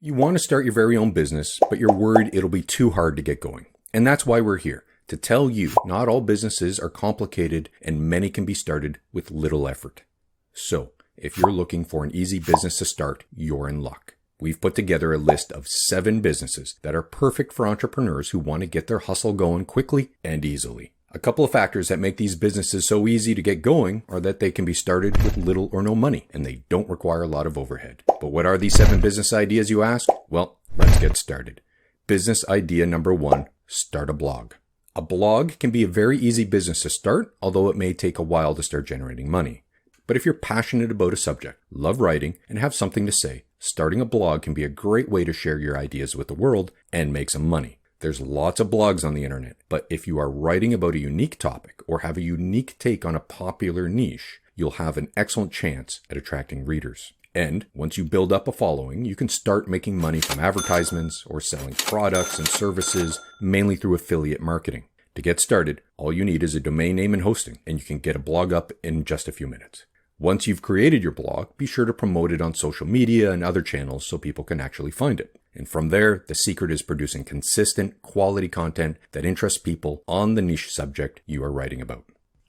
You want to start your very own business, but you're worried it'll be too hard to get going. And that's why we're here, to tell you not all businesses are complicated and many can be started with little effort. So, if you're looking for an easy business to start, you're in luck. We've put together a list of 7 businesses that are perfect for entrepreneurs who want to get their hustle going quickly and easily. A couple of factors that make these businesses so easy to get going are that they can be started with little or no money, and they don't require a lot of overhead. But what are these 7 business ideas, you ask? Well, let's get started. Business idea number 1, start a blog. A blog can be a very easy business to start, although it may take a while to start generating money. But if you're passionate about a subject, love writing, and have something to say, starting a blog can be a great way to share your ideas with the world and make some money. There's lots of blogs on the internet, but if you are writing about a unique topic or have a unique take on a popular niche, you'll have an excellent chance at attracting readers. And once you build up a following, you can start making money from advertisements or selling products and services, mainly through affiliate marketing. To get started, all you need is a domain name and hosting, and you can get a blog up in just a few minutes. Once you've created your blog, be sure to promote it on social media and other channels so people can actually find it. And from there, the secret is producing consistent, quality content that interests people on the niche subject you are writing about.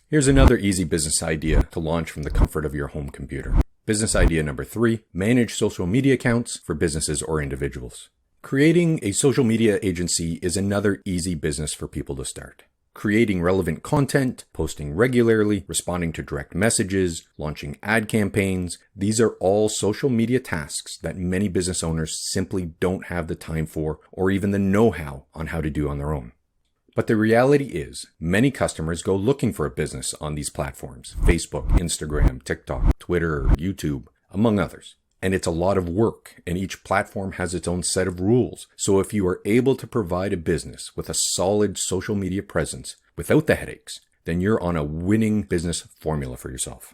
Here's another easy business idea to launch from the comfort of your home computer. Business idea number 3, manage social media accounts for businesses or individuals. Creating a social media agency is another easy business for people to start. Creating relevant content, posting regularly, responding to direct messages, launching ad campaigns, these are all social media tasks that many business owners simply don't have the time for or even the know-how on how to do on their own. But the reality is, many customers go looking for a business on these platforms, Facebook, Instagram, TikTok, Twitter, YouTube, among others. And it's a lot of work, and each platform has its own set of rules. So if you are able to provide a business with a solid social media presence without the headaches, then you're on a winning business formula for yourself.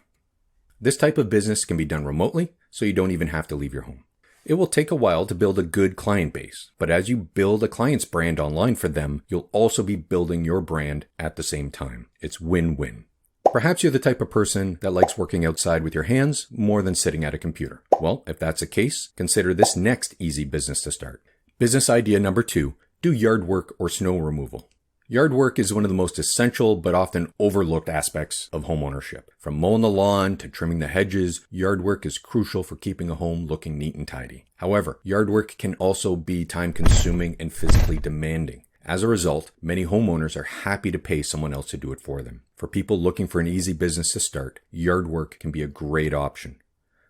This type of business can be done remotely, so you don't even have to leave your home. It will take a while to build a good client base, but as you build a client's brand online for them, you'll also be building your brand at the same time. It's win-win. Perhaps you're the type of person that likes working outside with your hands more than sitting at a computer. Well, if that's the case, consider this next easy business to start. Business idea number 2, do yard work or snow removal. Yard work is one of the most essential but often overlooked aspects of homeownership. From mowing the lawn to trimming the hedges, yard work is crucial for keeping a home looking neat and tidy. However, yard work can also be time-consuming and physically demanding. As a result, many homeowners are happy to pay someone else to do it for them. For people looking for an easy business to start, yard work can be a great option.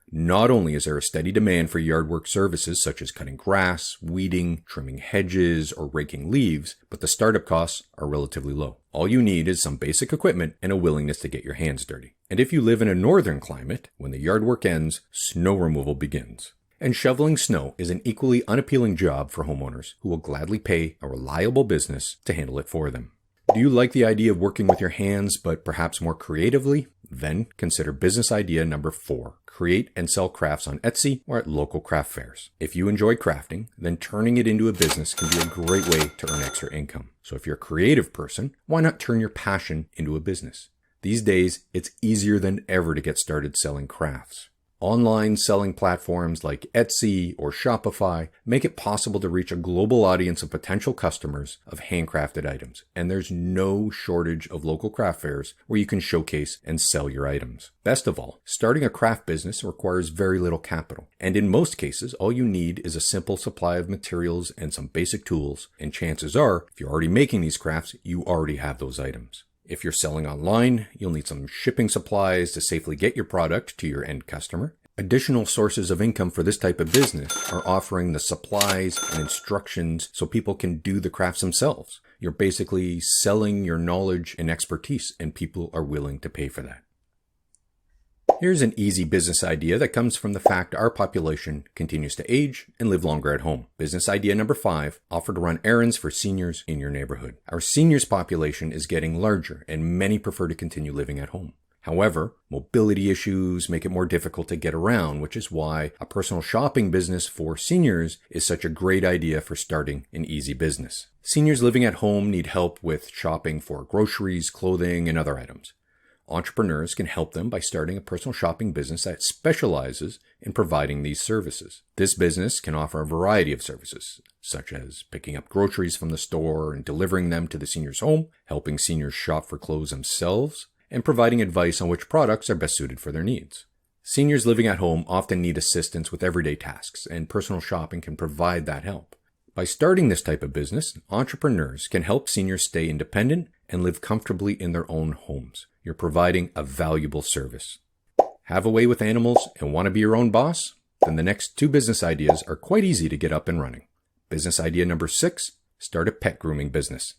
Not only is there a steady demand for yard work services such as cutting grass, weeding, trimming hedges, or raking leaves, but the startup costs are relatively low. All you need is some basic equipment and a willingness to get your hands dirty. And if you live in a northern climate, when the yard work ends, snow removal begins. And shoveling snow is an equally unappealing job for homeowners who will gladly pay a reliable business to handle it for them. Do you like the idea of working with your hands, but perhaps more creatively? Then consider business idea number 4. Create and sell crafts on Etsy or at local craft fairs. If you enjoy crafting, then turning it into a business can be a great way to earn extra income. So if you're a creative person, why not turn your passion into a business? These days, it's easier than ever to get started selling crafts. Online selling platforms like Etsy or Shopify make it possible to reach a global audience of potential customers of handcrafted items, and there's no shortage of local craft fairs where you can showcase and sell your items. Best of all, starting a craft business requires very little capital, and in most cases, all you need is a simple supply of materials and some basic tools, and chances are, if you're already making these crafts, you already have those items. If you're selling online, you'll need some shipping supplies to safely get your product to your end customer. Additional sources of income for this type of business are offering the supplies and instructions so people can do the crafts themselves. You're basically selling your knowledge and expertise, and people are willing to pay for that. Here's an easy business idea that comes from the fact our population continues to age and live longer at home. Business idea number 5, offer to run errands for seniors in your neighborhood. Our seniors population is getting larger and many prefer to continue living at home. However, mobility issues make it more difficult to get around, which is why a personal shopping business for seniors is such a great idea for starting an easy business. Seniors living at home need help with shopping for groceries, clothing, and other items. Entrepreneurs can help them by starting a personal shopping business that specializes in providing these services. This business can offer a variety of services, such as picking up groceries from the store and delivering them to the senior's home, helping seniors shop for clothes themselves, and providing advice on which products are best suited for their needs. Seniors living at home often need assistance with everyday tasks, and personal shopping can provide that help. By starting this type of business, entrepreneurs can help seniors stay independent and live comfortably in their own homes. You're providing a valuable service. Have a way with animals and want to be your own boss? Then the next 2 business ideas are quite easy to get up and running. Business idea number 6, start a pet grooming business.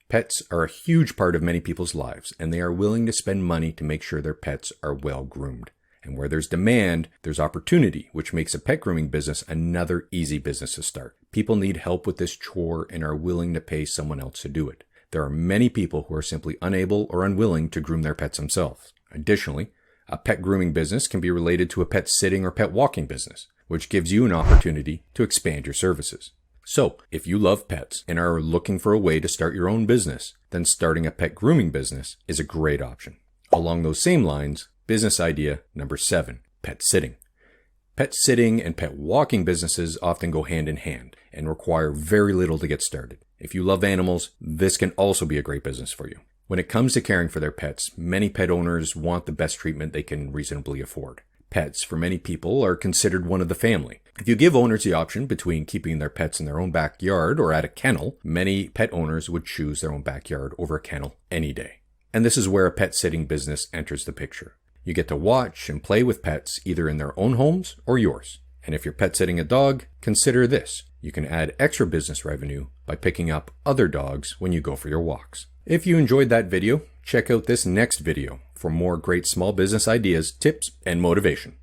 Pets are a huge part of many people's lives, and they are willing to spend money to make sure their pets are well groomed. And where there's demand, there's opportunity, which makes a pet grooming business another easy business to start. People need help with this chore and are willing to pay someone else to do it. There are many people who are simply unable or unwilling to groom their pets themselves. Additionally, a pet grooming business can be related to a pet sitting or pet walking business, which gives you an opportunity to expand your services. So, if you love pets and are looking for a way to start your own business, then starting a pet grooming business is a great option. Along those same lines, business idea number 7, pet sitting. Pet sitting and pet walking businesses often go hand in hand and require very little to get started. If you love animals, this can also be a great business for you. When it comes to caring for their pets, many pet owners want the best treatment they can reasonably afford. Pets, for many people, are considered one of the family. If you give owners the option between keeping their pets in their own backyard or at a kennel, many pet owners would choose their own backyard over a kennel any day. And this is where a pet sitting business enters the picture. You get to watch and play with pets either in their own homes or yours. And if you're pet sitting a dog, consider this. You can add extra business revenue by picking up other dogs when you go for your walks. If you enjoyed that video, check out this next video for more great small business ideas, tips, and motivation.